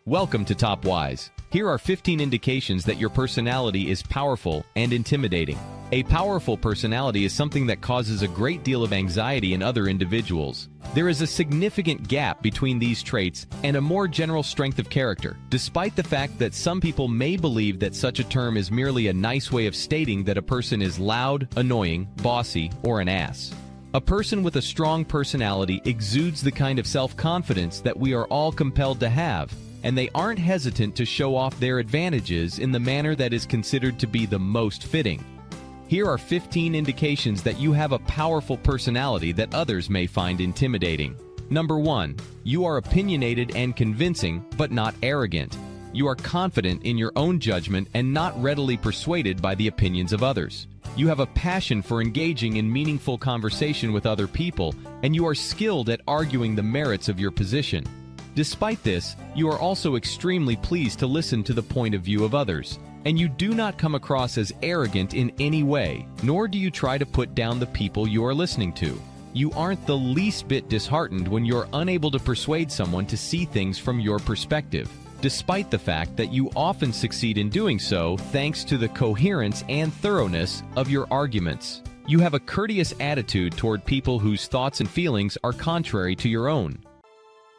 Welcome to Top Wise. Here are 15 indications that your personality is powerful and intimidating. A powerful personality is something that causes a great deal of anxiety in other individuals. There is a significant gap between these traits and a more general strength of character, despite the fact that some people may believe that such a term is merely a nice way of stating that a person is loud, annoying, bossy, or an ass. A person with a strong personality exudes the kind of self-confidence that we are all compelled to have, and they aren't hesitant to show off their advantages in the manner that is considered to be the most fitting. Here are 15 indications that you have a powerful personality that others may find intimidating. Number 1. You are opinionated and convincing, but not arrogant. You are confident in your own judgment and not readily persuaded by the opinions of others. You have a passion for engaging in meaningful conversation with other people, and you are skilled at arguing the merits of your position. Despite this, you are also extremely pleased to listen to the point of view of others, and you do not come across as arrogant in any way, nor do you try to put down the people you are listening to. You aren't the least bit disheartened when you're unable to persuade someone to see things from your perspective, despite the fact that you often succeed in doing so thanks to the coherence and thoroughness of your arguments. You have a courteous attitude toward people whose thoughts and feelings are contrary to your own.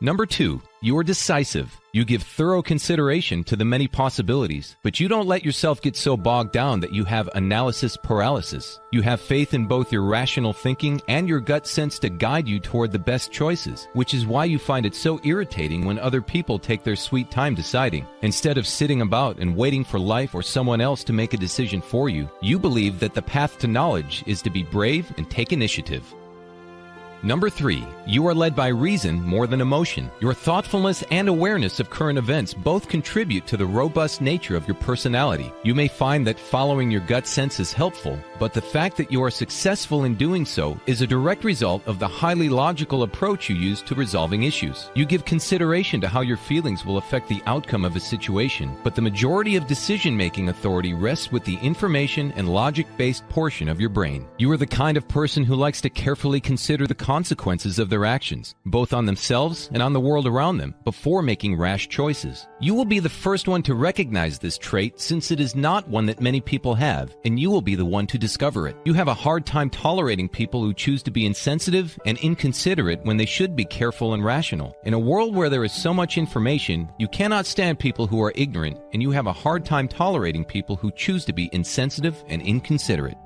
Number 2, you are decisive. You give thorough consideration to the many possibilities, but you don't let yourself get so bogged down that you have analysis paralysis. You have faith in both your rational thinking and your gut sense to guide you toward the best choices, which is why you find it so irritating when other people take their sweet time deciding. Instead of sitting about and waiting for life or someone else to make a decision for you, you believe that the path to knowledge is to be brave and take initiative. Number 3, you are led by reason more than emotion. Your thoughtfulness and awareness of current events both contribute to the robust nature of your personality. You may find that following your gut sense is helpful, but the fact that you are successful in doing so is a direct result of the highly logical approach you use to resolving issues. You give consideration to how your feelings will affect the outcome of a situation, but the majority of decision-making authority rests with the information and logic-based portion of your brain. You are the kind of person who likes to carefully consider the consequences of their actions, both on themselves and on the world around them, before making rash choices. You will be the first one to recognize this trait since it is not one that many people have, and you will be the one to discover it. You have a hard time tolerating people who choose to be insensitive and inconsiderate when they should be careful and rational. In a world where there is so much information, you cannot stand people who are ignorant, and you have a hard time tolerating people who choose to be insensitive and inconsiderate.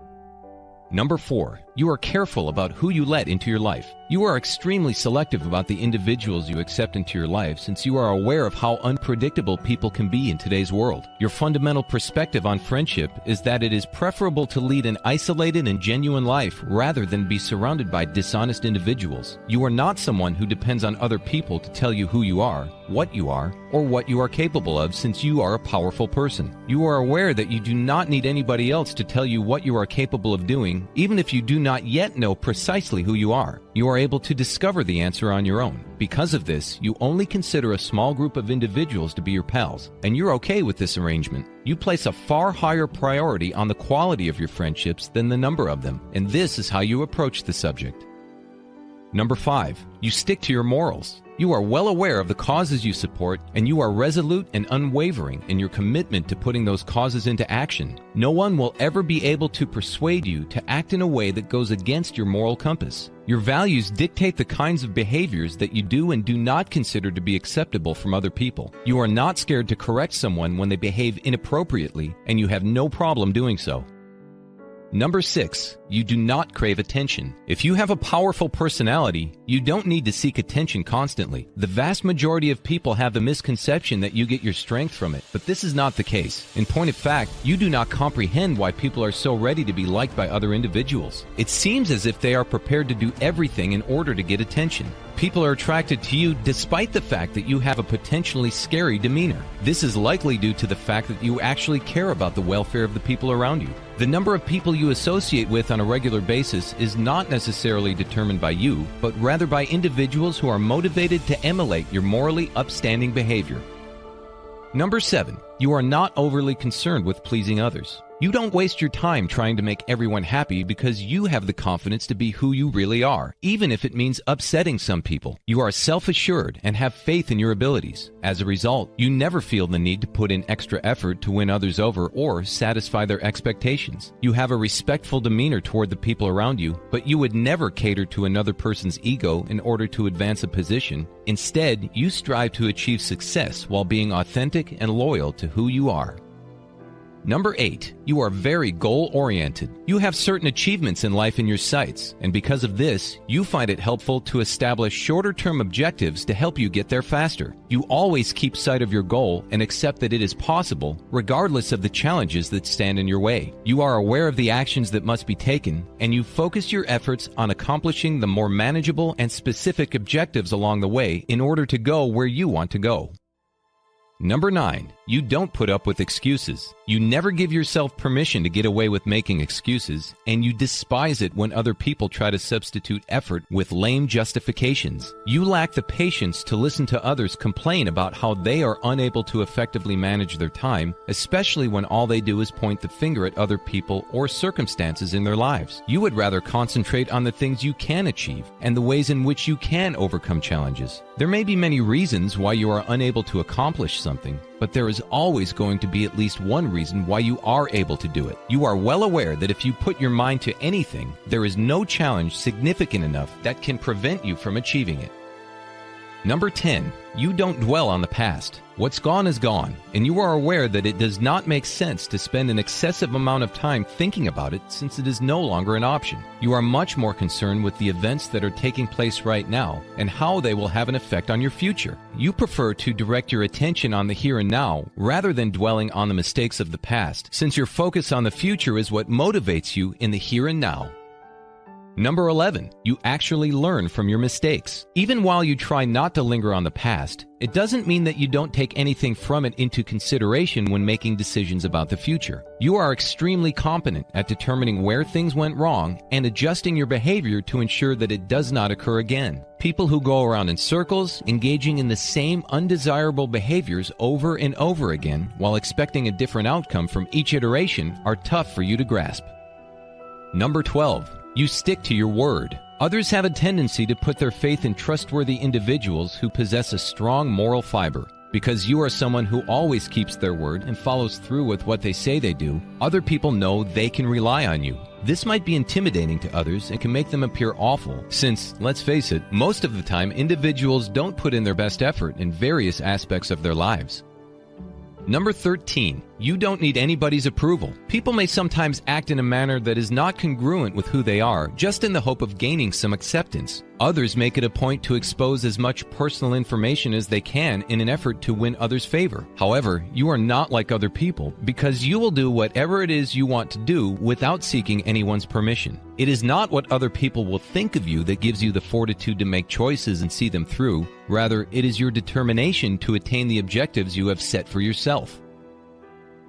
Number 4, you are careful about who you let into your life. You are extremely selective about the individuals you accept into your life since you are aware of how unpredictable people can be in today's world. Your fundamental perspective on friendship is that it is preferable to lead an isolated and genuine life rather than be surrounded by dishonest individuals. You are not someone who depends on other people to tell you who you are, or what you are capable of since you are a powerful person. You are aware that you do not need anybody else to tell you what you are capable of doing, even if you do not yet know precisely who you are. You are able to discover the answer on your own. Because of this, you only consider a small group of individuals to be your pals, and you're okay with this arrangement. You place a far higher priority on the quality of your friendships than the number of them, and this is how you approach the subject. Number 5, you stick to your morals. You are well aware of the causes you support, and you are resolute and unwavering in your commitment to putting those causes into action. No one will ever be able to persuade you to act in a way that goes against your moral compass. Your values dictate the kinds of behaviors that you do and do not consider to be acceptable from other people. You are not scared to correct someone when they behave inappropriately, and you have no problem doing so. Number 6, you do not crave attention. If you have a powerful personality, you don't need to seek attention constantly. The vast majority of people have the misconception that you get your strength from it, but this is not the case. In point of fact, you do not comprehend why people are so ready to be liked by other individuals. It seems as if they are prepared to do everything in order to get attention. People are attracted to you despite the fact that you have a potentially scary demeanor. This is likely due to the fact that you actually care about the welfare of the people around you. The number of people you associate with on a regular basis is not necessarily determined by you, but rather by individuals who are motivated to emulate your morally upstanding behavior. Number 7, you are not overly concerned with pleasing others. You don't waste your time trying to make everyone happy because you have the confidence to be who you really are, even if it means upsetting some people. You are self-assured and have faith in your abilities. As a result, you never feel the need to put in extra effort to win others over or satisfy their expectations. You have a respectful demeanor toward the people around you, but you would never cater to another person's ego in order to advance a position. Instead, you strive to achieve success while being authentic and loyal to who you are. Number 8, you are very goal-oriented. You have certain achievements in life in your sights, and because of this, you find it helpful to establish shorter-term objectives to help you get there faster. You always keep sight of your goal and accept that it is possible, regardless of the challenges that stand in your way. You are aware of the actions that must be taken, and you focus your efforts on accomplishing the more manageable and specific objectives along the way in order to go where you want to go. Number 9, you don't put up with excuses. You never give yourself permission to get away with making excuses, and you despise it when other people try to substitute effort with lame justifications. You lack the patience to listen to others complain about how they are unable to effectively manage their time, especially when all they do is point the finger at other people or circumstances in their lives. You would rather concentrate on the things you can achieve and the ways in which you can overcome challenges. There may be many reasons why you are unable to accomplish something, but there is always going to be at least one reason why you are able to do it. You are well aware that if you put your mind to anything, there is no challenge significant enough that can prevent you from achieving it. Number 10, you don't dwell on the past. What's gone is gone, and you are aware that it does not make sense to spend an excessive amount of time thinking about it since it is no longer an option. You are much more concerned with the events that are taking place right now and how they will have an effect on your future. You prefer to direct your attention on the here and now rather than dwelling on the mistakes of the past, since your focus on the future is what motivates you in the here and now. Number 11, you actually learn from your mistakes. Even while you try not to linger on the past, it doesn't mean that you don't take anything from it into consideration when making decisions about the future. You are extremely competent at determining where things went wrong and adjusting your behavior to ensure that it does not occur again. People who go around in circles, engaging in the same undesirable behaviors over and over again while expecting a different outcome from each iteration are tough for you to grasp. Number 12, you stick to your word. Others have a tendency to put their faith in trustworthy individuals who possess a strong moral fiber. Because you are someone who always keeps their word and follows through with what they say they do, other people know they can rely on you. This might be intimidating to others and can make them appear awful, since, let's face it, most of the time individuals don't put in their best effort in various aspects of their lives. Number 13, you don't need anybody's approval. People may sometimes act in a manner that is not congruent with who they are, just in the hope of gaining some acceptance. Others make it a point to expose as much personal information as they can in an effort to win others' favor. However, you are not like other people because you will do whatever it is you want to do without seeking anyone's permission. It is not what other people will think of you that gives you the fortitude to make choices and see them through. Rather, it is your determination to attain the objectives you have set for yourself.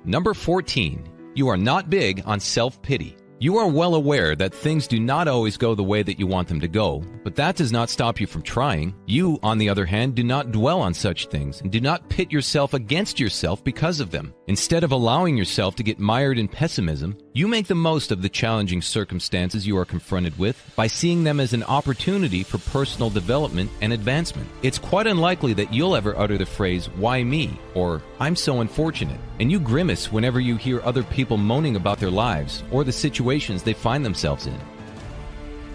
Number 14, you are not big on self-pity. You are well aware that things do not always go the way that you want them to go, but that does not stop you from trying. You, on the other hand, do not dwell on such things and do not pit yourself against yourself because of them. Instead of allowing yourself to get mired in pessimism, you make the most of the challenging circumstances you are confronted with by seeing them as an opportunity for personal development and advancement. It's quite unlikely that you'll ever utter the phrase, "Why me?" or "I'm so unfortunate," and you grimace whenever you hear other people moaning about their lives or the situations they find themselves in.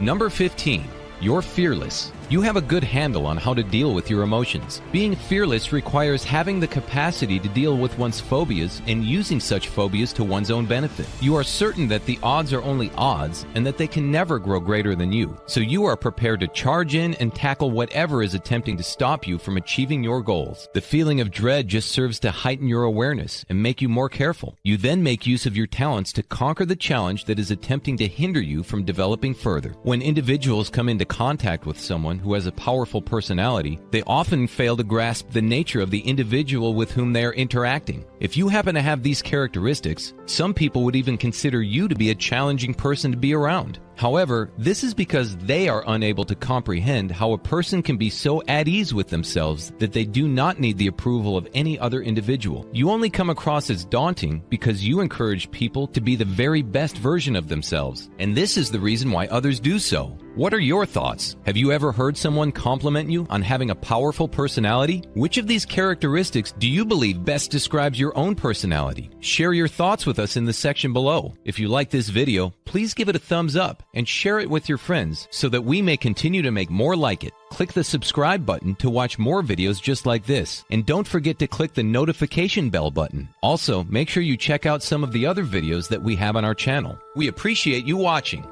Number 15, you're fearless. You have a good handle on how to deal with your emotions. Being fearless requires having the capacity to deal with one's phobias and using such phobias to one's own benefit. You are certain that the odds are only odds and that they can never grow greater than you. So you are prepared to charge in and tackle whatever is attempting to stop you from achieving your goals. The feeling of dread just serves to heighten your awareness and make you more careful. You then make use of your talents to conquer the challenge that is attempting to hinder you from developing further. When individuals come into contact with someone, someone who has a powerful personality, they often fail to grasp the nature of the individual with whom they are interacting. If you happen to have these characteristics, some people would even consider you to be a challenging person to be around. However, this is because they are unable to comprehend how a person can be so at ease with themselves that they do not need the approval of any other individual. You only come across as daunting because you encourage people to be the very best version of themselves, and this is the reason why others do so. What are your thoughts? Have you ever heard someone compliment you on having a powerful personality? Which of these characteristics do you believe best describes your own personality? Share your thoughts with us in the section below. If you like this video, please give it a thumbs up and share it with your friends so that we may continue to make more like it. Click the subscribe button to watch more videos just like this. And don't forget to click the notification bell button. Also, make sure you check out some of the other videos that we have on our channel. We appreciate you watching.